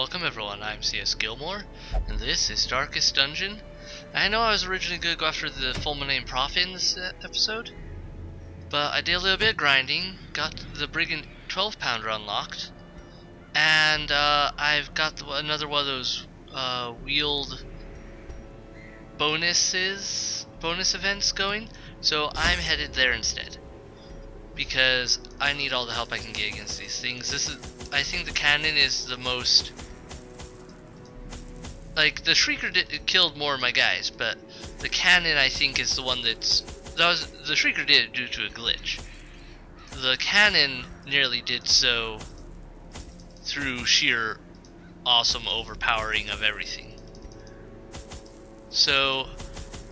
welcome everyone, I'm CSGilmore, and this is Darkest Dungeon. I know I was originally going to go after the Fulminate Prophet in this episode, but I did a little bit of grinding, got the Brigand 12-pounder unlocked, and I've got another one of those weald bonus events going, so I'm headed there instead. Because I need all the help I can get against these things. I think the cannon is the most, like, the Shrieker killed more of my guys, but the cannon I think is the one the Shrieker did it due to a glitch. The cannon nearly did so through sheer awesome overpowering of everything. So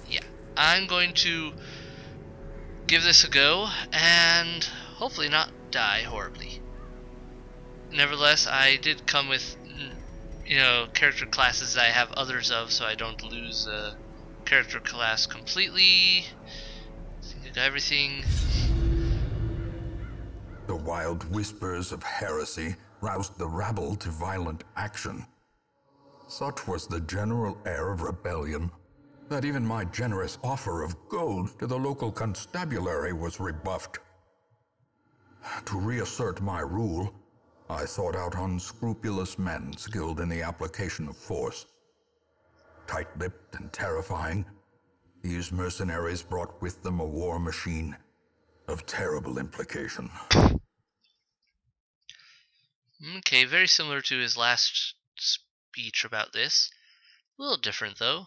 yeah, I'm going to give this a go and hopefully not die horribly. Nevertheless, I did come with, character classes that I have others of, so I don't lose a character class completely. I think I got everything. The wild whispers of heresy roused the rabble to violent action. Such was the general air of rebellion that even my generous offer of gold to the local constabulary was rebuffed. To reassert my rule, I sought out unscrupulous men skilled in the application of force. Tight-lipped and terrifying, these mercenaries brought with them a war machine of terrible implication. Okay, very similar to his last speech about this. A little different though.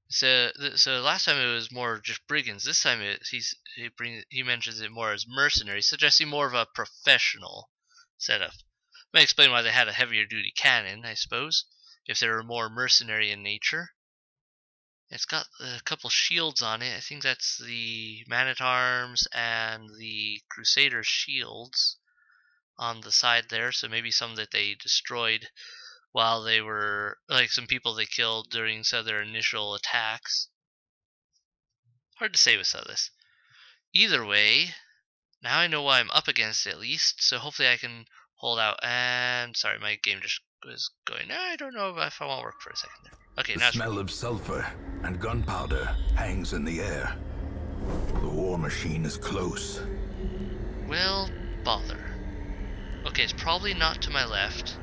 So last time it was more just brigands. This time he mentions it more as mercenaries, suggesting more of a professional setup. Might explain why they had a heavier duty cannon, I suppose, if they were more mercenary in nature. It's got a couple shields on it. I think that's the Man-at-Arms and the Crusader shields on the side there. So maybe some that they destroyed while they were, like, some people they killed during some of their initial attacks. Hard to say with some of this. Either way, now I know what I'm up against at least, so hopefully I can hold out. And sorry, my game just was going, I don't know if I want to work for a second there. Okay, now the smell of sulfur and gunpowder hangs in the air. The war machine is close. Well, bother. Okay, it's probably not to my left.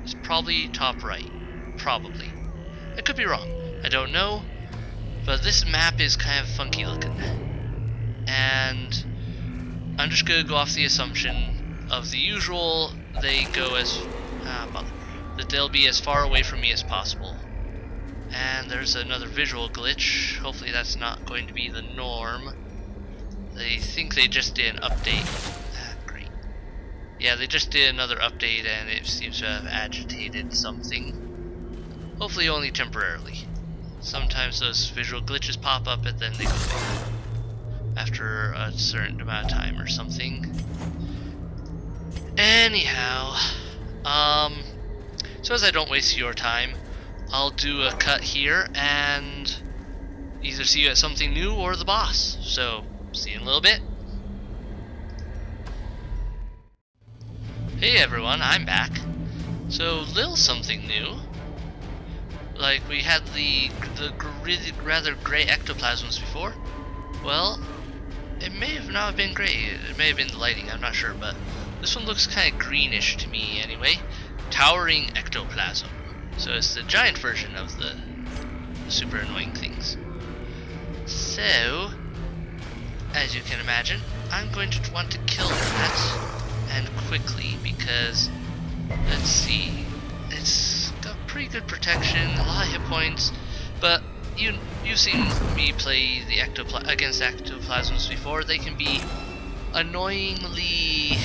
It's probably top right. Probably. I could be wrong. I don't know. But this map is kind of funky looking. And I'm just going to go off the assumption of the usual. They go as... that they'll be as far away from me as possible. And there's another visual glitch. Hopefully that's not going to be the norm. They think they just did an update. Yeah, they just did another update and it seems to have agitated something. Hopefully only temporarily. Sometimes those visual glitches pop up and then they go away after a certain amount of time or something. Anyhow, so as I don't waste your time, I'll do a cut here and either see you at something new or the boss. So, see you in a little bit. Hey everyone, I'm back. So, little something new. Like, we had the rather grey ectoplasms before. Well, it may have not been grey. It may have been the lighting, I'm not sure, but this one looks kind of greenish to me anyway. Towering ectoplasm. So it's the giant version of the super annoying things. So, as you can imagine, I'm going to want to kill that. And quickly, because let's see, it's got pretty good protection, a lot of hit points, but you've seen me play the against ectoplasms before. They can be annoyingly,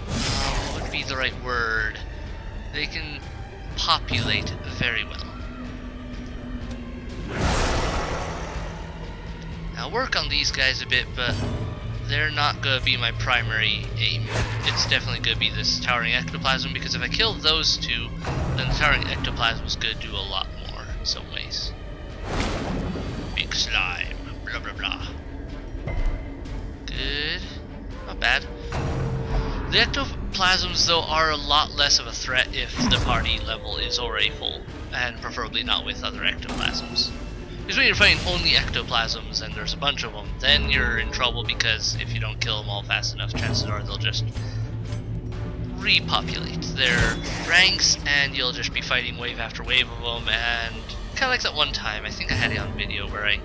what would be the right word? They can populate very well. I'll work on these guys a bit, but they're not going to be my primary aim. It's definitely going to be this towering ectoplasm, because if I kill those two, then the towering ectoplasm is going to do a lot more in some ways. Big slime, blah blah blah. Good. Not bad. The ectoplasms, though, are a lot less of a threat if the party level is already full, and preferably not with other ectoplasms. Because when you're fighting only ectoplasms and there's a bunch of them, then you're in trouble, because if you don't kill them all fast enough, chances are they'll just repopulate their ranks, and you'll just be fighting wave after wave of them. And kind of like that one time, I think I had it on video, where I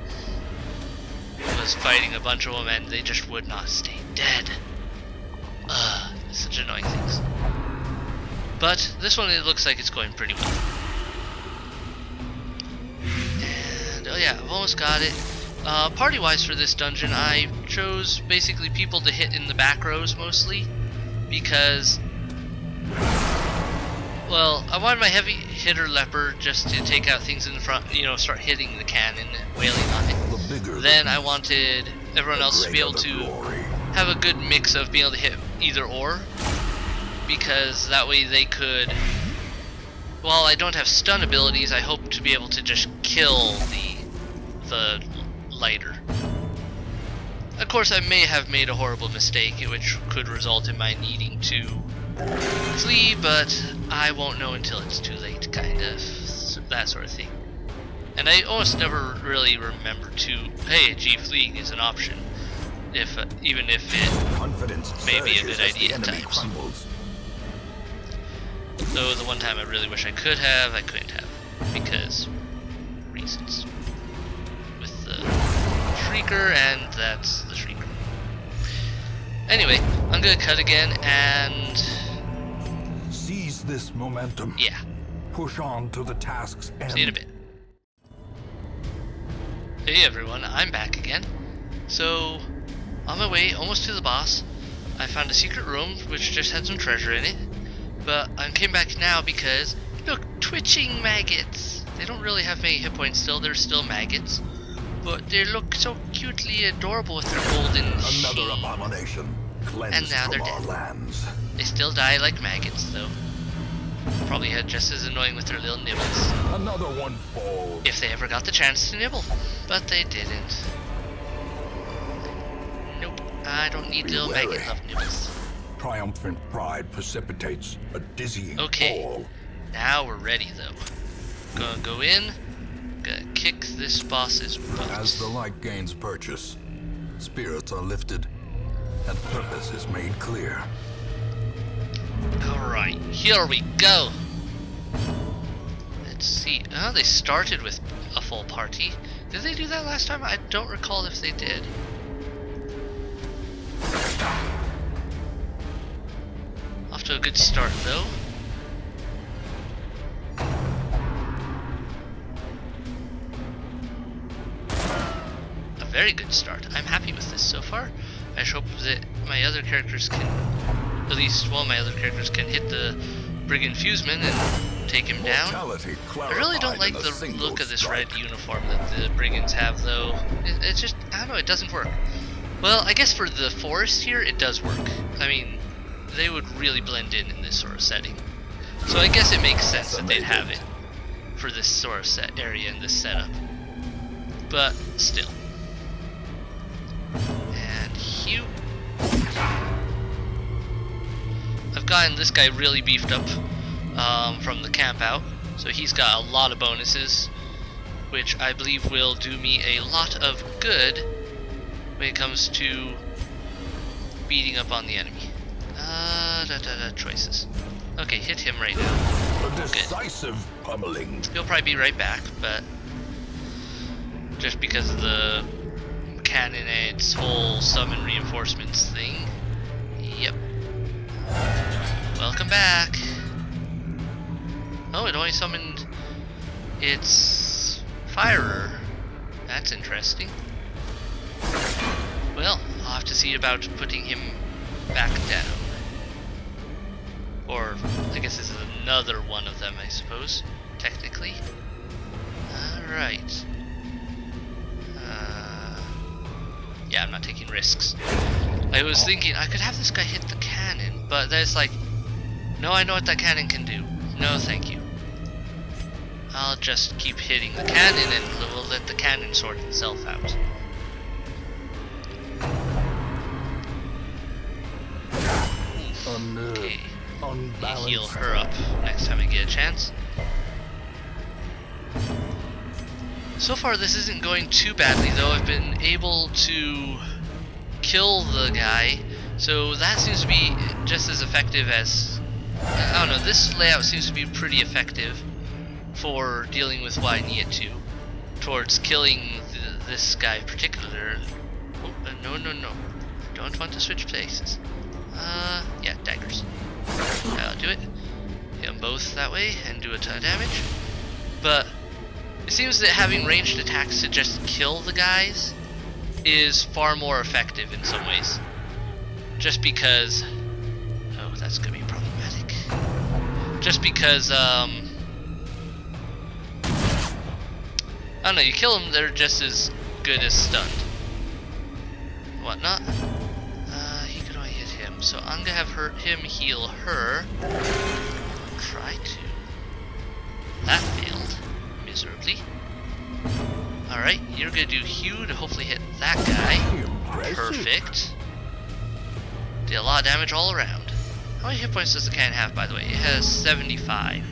was fighting a bunch of them and they just would not stay dead. Such annoying things. But this one, it looks like it's going pretty well. And oh yeah, I've almost got it. Party-wise for this dungeon, I chose basically people to hit in the back rows mostly, because, well, I wanted my heavy hitter leper just to take out things in the front, you know, start hitting the cannon and wailing on it. Then I wanted everyone else to be able to have a good mix of being able to hit either or, because that way they could, while I don't have stun abilities, I hope to be able to just kill the lighter. Of course, I may have made a horrible mistake, which could result in my needing to flee, but I won't know until it's too late, kind of, that sort of thing. And I almost never really remember to, hey, gee, fleeing is an option, even if it may be a good idea at times. Crumbles. Though the one time I really wish I could have, I couldn't have, because reasons. With the Shrieker, and that's the Shrieker. Anyway, I'm gonna cut again and Seize this momentum. yeah. Push on to the task's end. See you in a bit. Hey everyone, I'm back again. So, on my way almost to the boss, I found a secret room which just had some treasure in it. But I came back now because, look, twitching maggots. They don't really have many hit points still, they're still maggots. But they look so cutely adorable with their golden Another sheen. abomination cleansed And now they're from our dead. lands. They still die like maggots though. Probably had just as annoying with their little nibbles. Another one falls. If they ever got the chance to nibble. But they didn't. Nope, I don't need little wary. maggot love nibbles. Triumphant pride precipitates a dizzying Okay. fall. Now we're ready though. Gonna go in, gonna kick this boss's butt. As the light gains purchase, spirits are lifted, and purpose is made clear. Alright, here we go! Let's see. Oh, they started with a full party. Did they do that last time? I don't recall if they did. Off to a good start though. A very good start. I'm happy with this so far. I just hope that my other characters can, at least one of my other characters can hit the Brigand Fuseman and take him down. I really don't like the look of this red uniform that the Brigands have though. It's just, I don't know, it doesn't work. Well, I guess for the forest here, it does work. I mean, they would really blend in this sort of setting. So I guess it makes sense that they'd have it for this sort of set area and this setup. But still. And Hugh. I've gotten this guy really beefed up from the camp out, so he's got a lot of bonuses, which I believe will do me a lot of good when it comes to beating up on the enemy. Choices. Okay, hit him right now. A decisive pummeling. He'll probably be right back, but just because of the cannon and its whole summon reinforcements thing. Yep. Welcome back. Oh, it only summoned its firer. That's interesting. Well, I'll have to see about putting him back down. Or, I guess this is another one of them, I suppose, technically. Alright. Yeah, I'm not taking risks. I was thinking I could have this guy hit the cannon, but then it's like, no, I know what that cannon can do. No, thank you. I'll just keep hitting the cannon and we'll let the cannon sort itself out. Okay. Heal her up next time I get a chance. So far this isn't going too badly though. I've been able to kill the guy, so that seems to be just as effective as, I don't know, this layout seems to be pretty effective for dealing with what I need it to, towards killing this guy in particular. Oh, no, don't want to switch places. Yeah, daggers. I'll do it. Hit them both that way and do a ton of damage. But it seems that having ranged attacks to just kill the guys is far more effective in some ways. Just because... oh, that's gonna be problematic. Just because, I don't know, you kill them, they're just as good as stunned. Whatnot. He could only hit him, so I'm gonna have him heal her. Try to. That failed miserably. Alright, you're gonna do Hugh to hopefully hit that guy. Perfect. Did a lot of damage all around. How many hit points does the cannon have, by the way? It has 75.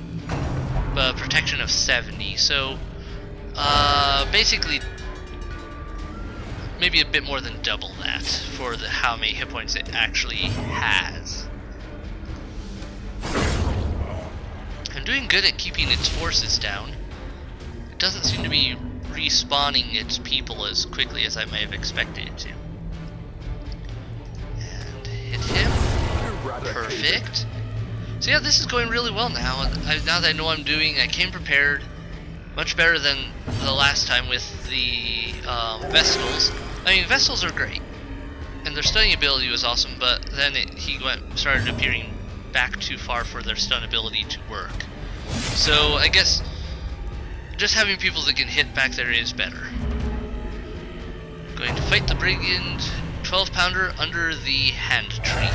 But protection of 70, so basically maybe a bit more than double that for how many hit points it actually has. I'm doing good at keeping its forces down. It doesn't seem to be respawning its people as quickly as I might have expected it to. And hit him. Perfect. So yeah, this is going really well now. Now that I know what I'm doing, I came prepared much better than the last time with the Vestals. I mean, Vestals are great, and their stunning ability was awesome, but then started appearing back too far for their stun ability to work. So I guess just having people that can hit back there is better. Going to fight the Brigand 12-pounder under the hand tree.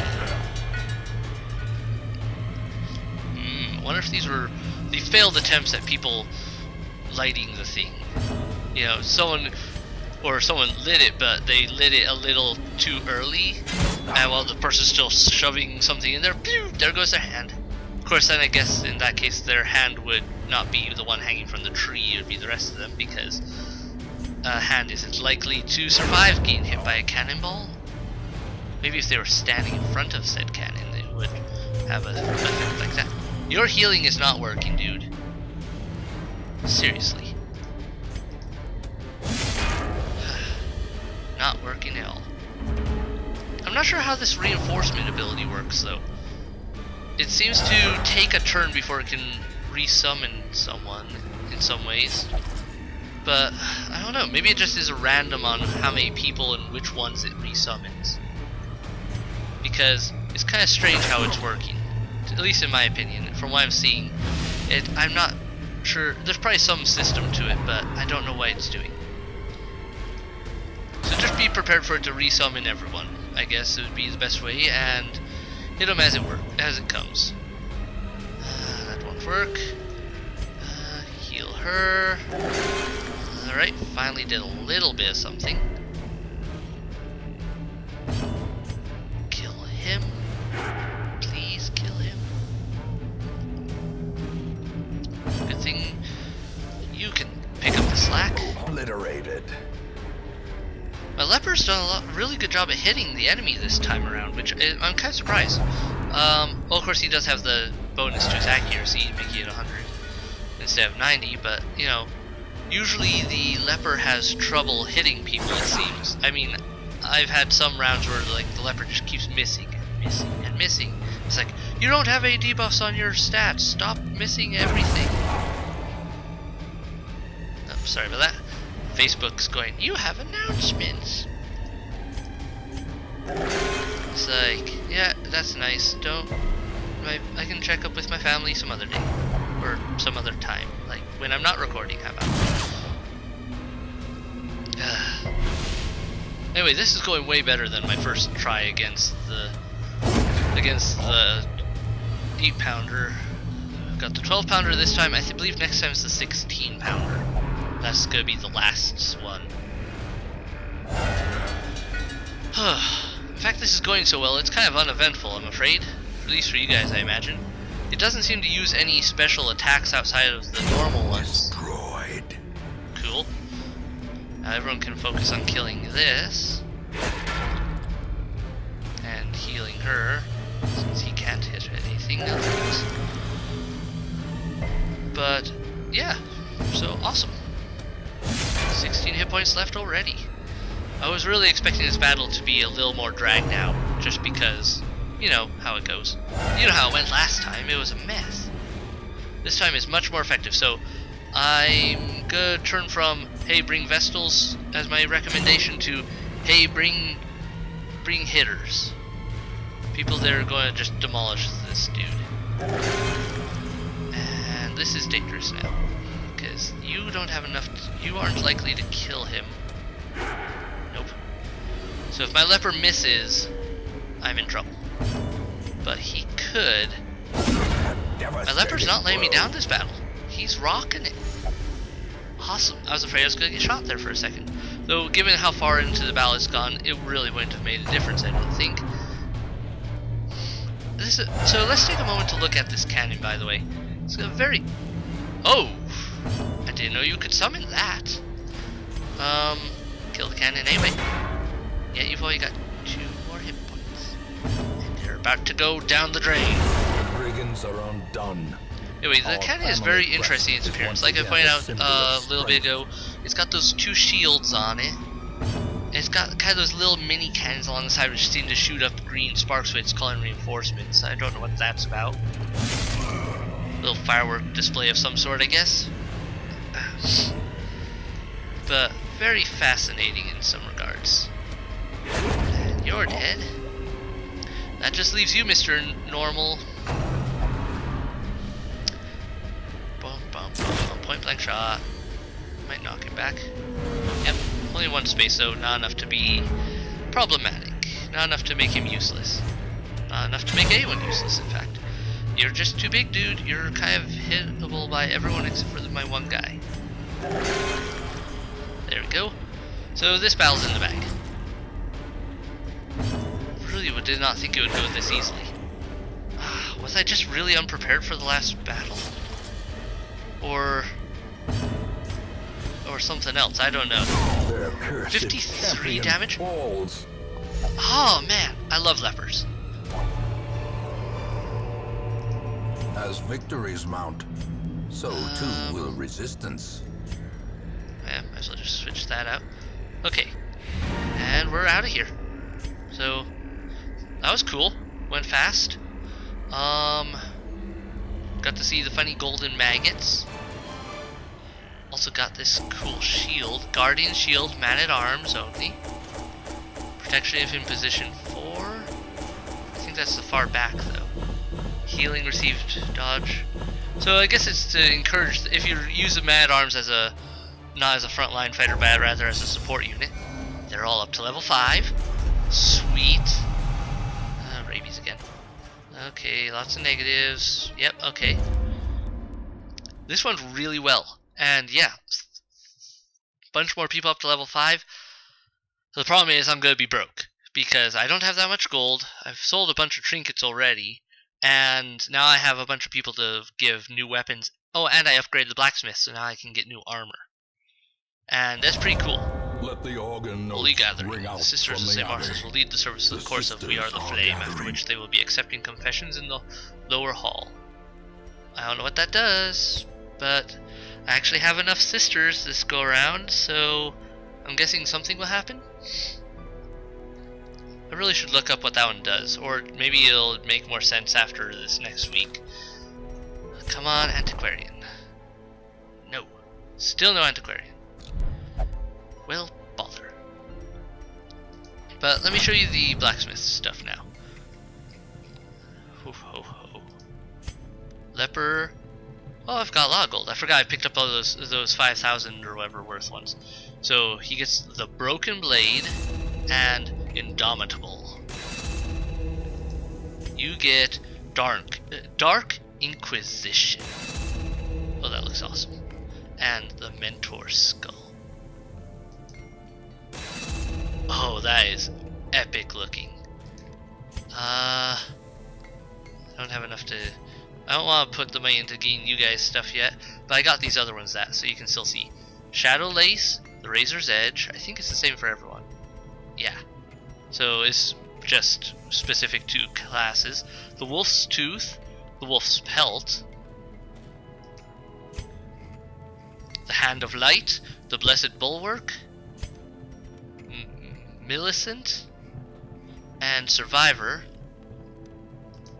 I wonder if these were the failed attempts at people lighting the thing. You know, someone lit it, but they lit it a little too early, and while the person's still shoving something in there, pew, there goes their hand. Of course, then I guess in that case their hand would not be the one hanging from the tree, it would be the rest of them, because a hand isn't likely to survive getting hit by a cannonball. Maybe if they were standing in front of said cannon, they would have an effect like that. Your healing is not working, dude. Seriously. Not working at all. I'm not sure how this reinforcement ability works, though. It seems to take a turn before it can resummon someone in some ways. But, I don't know, maybe it just is a random on how many people and which ones it resummons. Because it's kind of strange how it's working. At least in my opinion, from what I'm seeing. I'm not sure, there's probably some system to it, but I don't know what it's doing. So just be prepared for it to resummon everyone, I guess it would be the best way, and hit them as it comes. That won't work. Heal her. Alright, finally did a little bit of something. Kill him. Please kill him. Good thing you can pick up the slack. Obliterated. My leopard's done a really good job at hitting the enemy this time around, which I'm kind of surprised. Well, of course he does have the bonus to his accuracy, making it 100 instead of 90, but, you know, usually the leopard has trouble hitting people, it seems. I mean, I've had some rounds where, like, the leopard just keeps missing and missing and missing. It's like, you don't have any debuffs on your stats, stop missing everything. Oh, sorry about that. Facebook's going, you have announcements. It's like, yeah, that's nice. I can check up with my family some other day. Or some other time. Like, when I'm not recording, how about? Anyway, this is going way better than my first try against the 8-pounder. Got the 12-pounder this time. I believe next time is the 16-pounder. That's gonna be the last one. In fact, this is going so well, it's kind of uneventful, I'm afraid. least for you guys, I imagine. It doesn't seem to use any special attacks outside of the normal ones. Destroyed. Cool. Now everyone can focus on killing this. And healing her, since he can't hit anything else. But, yeah, so awesome. 16 hit points left already. I was really expecting this battle to be a little more dragged out, just because, you know how it goes. You know how it went last time, it was a mess. This time is much more effective, so I'm gonna turn from, hey, bring Vestals as my recommendation to, hey, bring hitters. People that are going to just demolish this dude. And this is dangerous now, because you don't have enough, you aren't likely to kill him. Nope. So if my leper misses, I'm in trouble. But he could. My leper's not laying me down this battle. He's rocking it. Awesome. I was afraid I was going to get shot there for a second. Though, given how far into the battle it's gone, it really wouldn't have made a difference, I don't think. So let's take a moment to look at this cannon, by the way. It's a very... Oh! I didn't know you could summon that. Kill the cannon anyway. Yeah, you've only got 2 more hit points. And they're about to go down the drain. The brigands are undone. Anyway, the cannon is very interesting in its appearance. Like I pointed out a little bit ago, it's got those 2 shields on it. It's got kind of those little mini cannons along the side which seem to shoot up green sparks with its calling reinforcements. I don't know what that's about. Little firework display of some sort, I guess. But very fascinating in some regards. And you're dead. That just leaves you, Mr. Normal. Boom, boom, boom. Point blank shot. Might knock him back. Yep. Only 1 space, though. Not enough to be problematic. Not enough to make him useless. Not enough to make anyone useless, in fact. You're just too big, dude. You're kind of hittable by everyone except for my one guy. There we go. So this battle's in the bag. Really did not think it would go this easily. Was I just really unprepared for the last battle? Or something else, I don't know. 53 damage? Falls. Oh man, I love lepers. As victories mount, so too will resistance. Yeah, might as well just switch that out. Okay, and we're out of here. So, that was cool. Went fast. Got to see the funny golden maggots. Also got this cool shield. Guardian shield, man-at-arms only. Protection if in position 4. I think that's the far back though. Healing received, dodge. So I guess it's to encourage, if you use the man-at-arms as a, not as a frontline fighter, but rather as a support unit. They're all up to level 5. Sweet. Rabies again. Okay, lots of negatives. Yep, okay. This one's really well. And yeah, bunch more people up to level 5. So the problem is I'm going to be broke, because I don't have that much gold. I've sold a bunch of trinkets already, and now I have a bunch of people to give new weapons. Oh, and I upgraded the blacksmith, so now I can get new armor. And that's pretty cool. Let the organ Holy Gathering. The Sisters of St. Martin's will lead the service to the course of We Are the Flame, after which they will be accepting confessions in the lower hall. I don't know what that does, but I actually have enough sisters this go around, so I'm guessing something will happen. I really should look up what that one does, or maybe it'll make more sense after this next week. Come on, Antiquarian. No. Still no Antiquarian. Well, bother. But let me show you the blacksmith stuff now. Ho ho ho. Leper. Oh, I've got a lot of gold. I forgot I picked up all those 5,000 or whatever worth ones. So he gets the Broken Blade and Indomitable. You get Dark Inquisition. Oh, that looks awesome. And the Mentor Skull. Oh, that is epic looking. don't have enough to... I don't want to put the money into getting you guys stuff yet, but I got these other ones so you can still see. Shadow Lace, the Razor's Edge, I think it's the same for everyone. Yeah. So it's just specific to classes. The Wolf's Tooth, the Wolf's Pelt, the Hand of Light, the Blessed Bulwark, Millicent, and Survivor.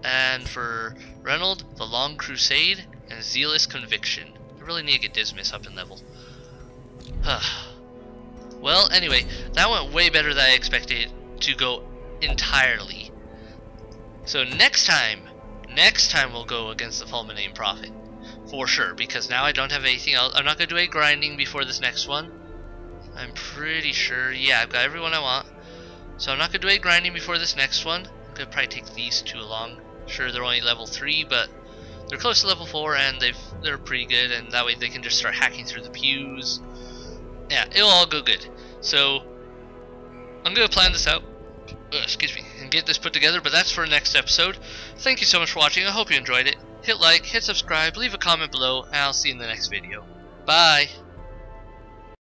And for Reynold, the Long Crusade and Zealous Conviction. I really need to get Dismas up in level. Well, anyway, that went way better than I expected to go entirely. So next time we'll go against the Fulminating Prophet. For sure, because now I don't have anything else. I'm not going to do a grinding before this next one. I'm pretty sure. Yeah, I've got everyone I want. So I'm not going to do a grinding before this next one. I'm going to probably take these two along. Sure, they're only level 3, but they're close to level 4, and they're pretty good, and that way they can just start hacking through the pews. Yeah, it'll all go good. So I'm going to plan this out. Excuse me, and get this put together, but that's for next episode. Thank you so much for watching. I hope you enjoyed it. Hit like, hit subscribe, leave a comment below, and I'll see you in the next video. Bye!